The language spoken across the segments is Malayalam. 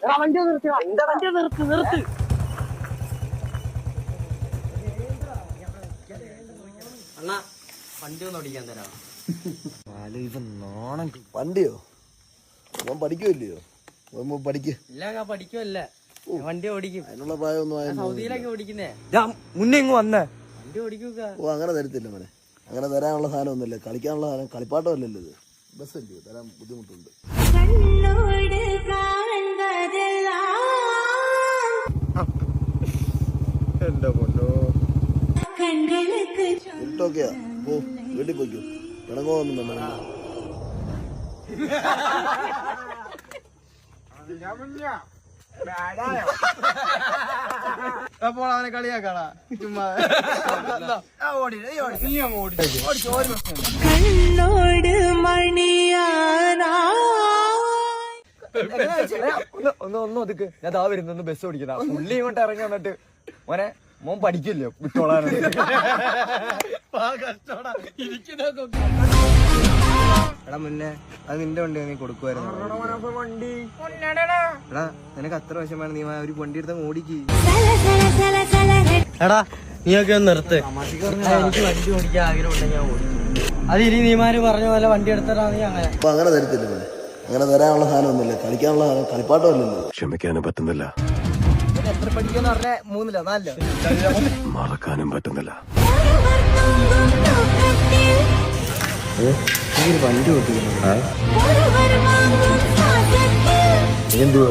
വണ്ടി നിർത്തി നിർത്ത്. അണ്ണാ വണ്ടി ഒന്ന് ഓടിക്കാൻ തരാം. വണ്ടിയോ? ഞാൻ പഠിക്കുമല്ലയോ? ഇല്ല പഠിക്കുമല്ല, വണ്ടി ഓടിക്കും. അതിനുള്ള പ്രായമൊന്നും സൗദിയിലൊക്കെ ഓടിക്കുന്നേ. മുന്നേ ഇങ്ങ് വന്നേ വണ്ടി ഓടിക്കുക. ഓ അങ്ങനെ തരത്തില്ല മോനെ, അങ്ങനെ തരാനുള്ള സാധനം ഒന്നുമില്ല. കളിക്കാനുള്ള സാധനം കളിപ്പാട്ടമല്ലല്ലോ ഇത്, ബസ്സല്ലയോ, തരാൻ ബുദ്ധിമുട്ടുണ്ട്. എന്റെ പൊന്നോ, ഇരുട്ടൊക്കെയാ. ഓ വീട്ടിൽ പോയിക്കോ, കിടങ്ങോ ഒന്നും വേണ്ട. അപ്പോൾ അവനെ കളിയാക്കാടാ ചുമ്മാ. ഒന്ന് ഒതുക്ക്, ഞാൻ ദാ വരുന്നു ബസ് ഓടിക്കുന്ന പുള്ളി ഇങ്ങോട്ട് ഇറങ്ങി വന്നിട്ട് മോനെ മോൻ പഠിക്കില്ലോ വിട്ടോളാൻ. എടാ മുന്നേ അത് നിന്റെ വണ്ടി നീ കൊടുക്കുവായിരുന്നു. എടാ നിനക്ക് അത്ര വശമാണ്, നീ ഒരു വണ്ടി എടുത്ത ഓടിക്ക്. എടാ നീയൊക്കെ ഒന്ന് നിർത്ത്. എനിക്ക് വണ്ടി ഓടിക്കാൻ ആഗ്രഹം ഉണ്ടെങ്കിൽ ഞാൻ ഓടിക്കും. അത് ഇനി നീമാര് പറഞ്ഞ പോലെ വണ്ടി എടുത്തിട്ടാണെങ്കിൽ അങ്ങനെ. അപ്പൊ അങ്ങനെ തരത്തില്ല മോനെ, അങ്ങനെ തരാനുള്ള സാധനം ഒന്നുമില്ല. കളിക്കാനുള്ള സാധനം കളിപ്പാട്ടമല്ലല്ലോ. ക്ഷമിക്കാനും പറ്റുന്നില്ല, എത്ര പഠിക്കാന്ന് പറഞ്ഞ 3-ലോ 4-ലോ മറക്കാനും പറ്റുന്നില്ല. വണ്ടി ഓടിക്കുന്നു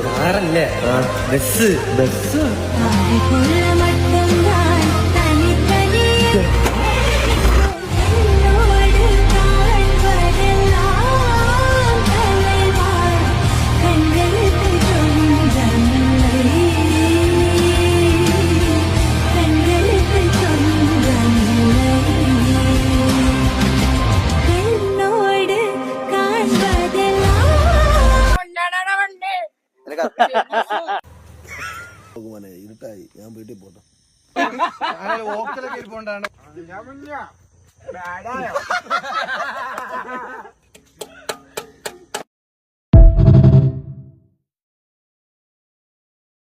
കാറല്ലേ, ബസ്. മോനെ ഇരുട്ടായി, ഞാൻ വീട്ടിൽ പോട്ടെ. ഓക്കലൊക്കെ ഇരിപ്പോണ്ടാണ്.